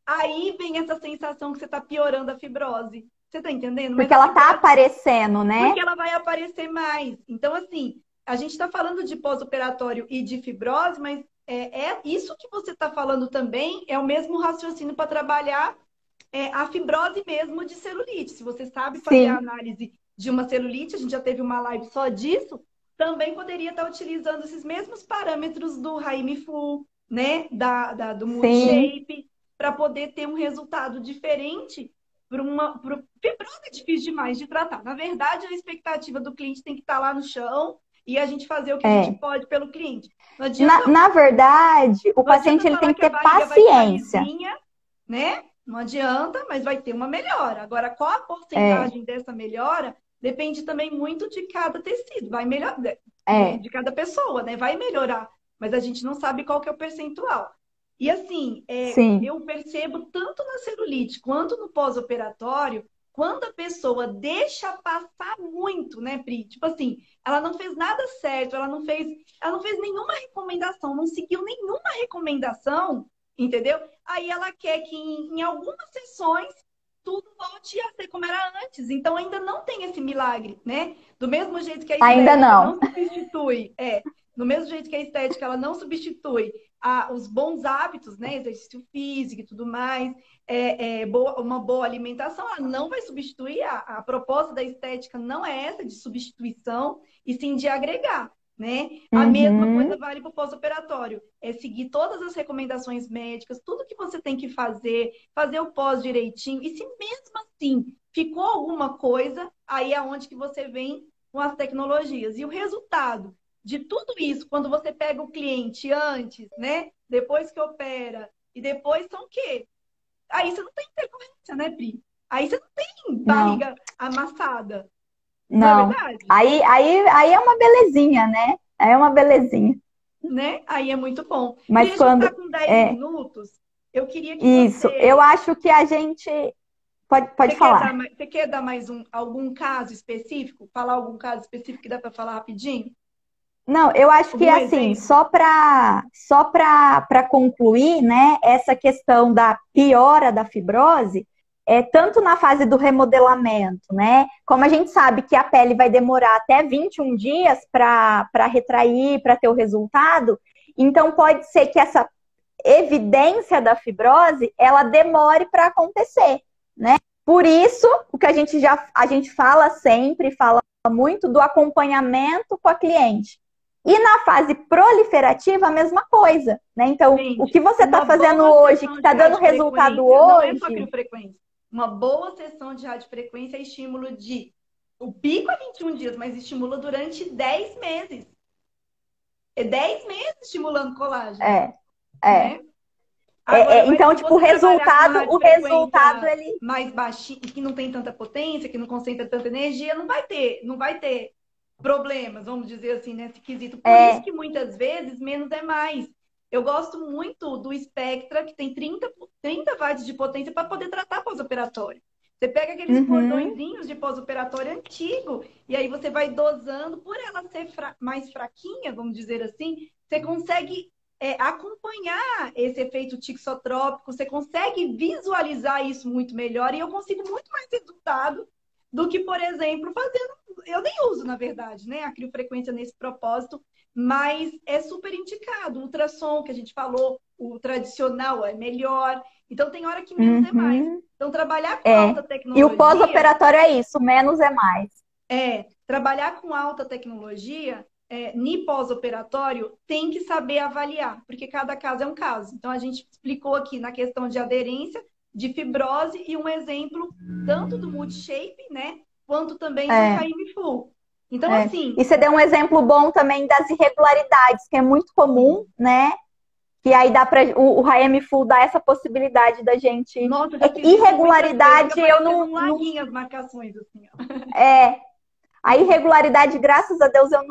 Aí vem essa sensação que você está piorando a fibrose. Você está entendendo? Mas porque a ela tá fibrose, aparecendo, né? porque ela vai aparecer mais. Então, assim, a gente está falando de pós-operatório e de fibrose, mas isso que você está falando também é o mesmo raciocínio para trabalhar a fibrose mesmo de celulite. Se você sabe fazer a Sim, análise de uma celulite, a gente já teve uma live só disso, também poderia estar utilizando esses mesmos parâmetros do Raimifu, né? Do sim, Multishape, para poder ter um resultado diferente Fibrose é difícil demais de tratar. Na verdade, a expectativa do cliente tem que estar lá no chão e a gente fazer o que a gente pode pelo cliente. Não adianta, Na verdade, o não adianta paciente ele tem falar que que a ter barriga vai ficar paciência. lisinha, né? Não adianta, mas vai ter uma melhora. Agora, qual a porcentagem dessa melhora depende também muito de cada tecido. Vai melhorar, de cada pessoa, né? Vai melhorar, mas a gente não sabe qual que é o percentual. E assim, Sim. eu percebo tanto na celulite quanto no pós-operatório, quando a pessoa deixa passar muito, né, Pri? Tipo assim, ela não fez nada certo, ela não fez nenhuma recomendação, não seguiu nenhuma recomendação, entendeu? Aí ela quer que em algumas sessões tudo volte a ser como era antes. Então ainda não tem esse milagre, né? Do mesmo jeito que a Ainda estética não. não substitui, do mesmo jeito que a estética ela não substitui os bons hábitos, né? Exercício físico e tudo mais, uma boa alimentação, ela não vai substituir. A proposta da estética não é essa de substituição, e sim de agregar. Né? A mesma coisa vale para o pós-operatório. É seguir todas as recomendações médicas, tudo que você tem que fazer o pós direitinho. E se mesmo assim ficou alguma coisa, aí é onde que você vem com as tecnologias. E o resultado de tudo isso, quando você pega o cliente antes, né? Depois que opera, e depois são o quê? Aí você não tem intercorrência, né, Pri? Aí você não tem barriga amassada. Não é verdade? Aí é uma belezinha, né? Aí é uma belezinha. Né? Aí é muito bom. Mas Pri, a gente quando. está com 10 minutos. Eu queria que Isso, você. eu acho que a gente. Pode falar. Você quer dar mais algum caso específico? Falar algum caso específico que dá para falar rapidinho? Não, eu acho que Algum assim, exemplo? só para concluir, né, essa questão da piora da fibrose, tanto na fase do remodelamento, né? Como a gente sabe que a pele vai demorar até 21 dias para retrair, para ter o resultado, então pode ser que essa evidência da fibrose ela demore para acontecer, né? Por isso, o que a gente fala sempre, fala muito do acompanhamento com a cliente. E na fase proliferativa, a mesma coisa, né? Então, Gente, o que você está fazendo hoje, que está dando resultado não é só hoje. criofrequência. Uma boa sessão de radiofrequência é estímulo de. O pico é 21 dias, mas estimula durante 10 meses. É 10 meses estimulando colágeno. Né? Agora, Então, tipo, o resultado ele mais baixinho, que não tem tanta potência, que não concentra tanta energia, não vai ter problemas, vamos dizer assim, nesse quesito. Por isso que muitas vezes menos é mais. Eu gosto muito do Spectra, que tem 30 watts de potência para poder tratar pós-operatório. Você pega aqueles cordõezinhos de pós-operatório antigo, e aí você vai dosando, por ela ser mais fraquinha, vamos dizer assim, você consegue acompanhar esse efeito tixotrópico, você consegue visualizar isso muito melhor, e eu consigo muito mais resultado do que, por exemplo, fazendo. Eu nem uso, na verdade, né, a criofrequência nesse propósito, mas é super indicado. O ultrassom, que a gente falou, o tradicional é melhor. Então, tem hora que menos é mais. Então, trabalhar com alta tecnologia... E o pós-operatório é isso, menos é mais. Trabalhar com alta tecnologia, no pós-operatório, tem que saber avaliar, porque cada caso é um caso. Então, a gente explicou aqui na questão de aderência, de fibrose, e um exemplo tanto do multi-shape, né, quanto também do Haim Full. Então, assim... E você deu um exemplo bom também das irregularidades, que é muito comum, né? Que aí dá para o Haim Full dá essa possibilidade da gente. Nossa, já fiz irregularidade, eu não laguinho as marcações, assim, ó. A irregularidade, graças a Deus, eu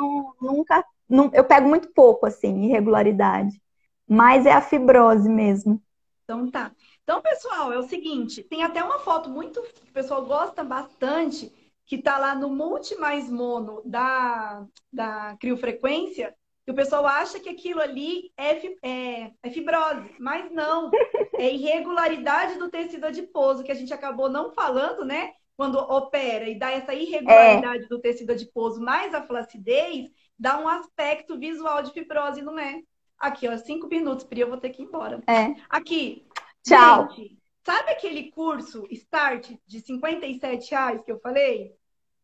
nunca. Eu pego muito pouco, assim, irregularidade. Mas é a fibrose mesmo. Então tá. Então, pessoal, é o seguinte, tem até uma foto que o pessoal gosta bastante, que tá lá no Multi mais Mono da criofrequência, que o pessoal acha que aquilo ali é fibrose, mas não. É irregularidade do tecido adiposo, que a gente acabou não falando, né? Quando opera e dá essa irregularidade do tecido adiposo mais a flacidez, dá um aspecto visual de fibrose, não é? Aqui, ó, 5 minutos, Pri, eu vou ter que ir embora. Aqui. Tchau. Gente, sabe aquele curso Start de R$ 57 que eu falei?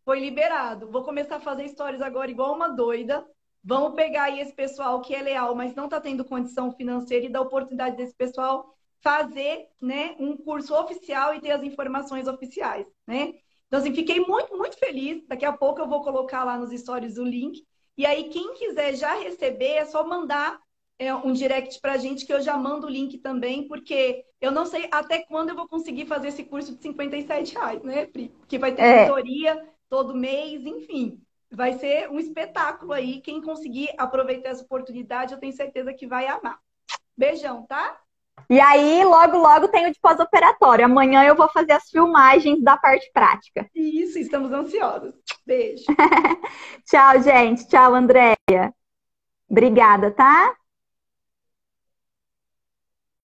Foi liberado. Vou começar a fazer stories agora igual uma doida. Vamos pegar aí esse pessoal que é leal, mas não está tendo condição financeira, e dar oportunidade desse pessoal fazer, né, um curso oficial e ter as informações oficiais, né? Então, assim, fiquei muito, muito feliz. Daqui a pouco eu vou colocar lá nos stories o link. E aí, quem quiser já receber, é só mandar um direct pra gente, que eu já mando o link também, porque eu não sei até quando eu vou conseguir fazer esse curso de R$ 57, né, Pri? Porque vai ter mentoria todo mês, enfim. Vai ser um espetáculo aí. Quem conseguir aproveitar essa oportunidade, eu tenho certeza que vai amar. Beijão, tá? E aí, logo, logo tem o de pós-operatório. Amanhã eu vou fazer as filmagens da parte prática. Isso, estamos ansiosos. Beijo. Tchau, gente. Tchau, Andréia. Obrigada, tá?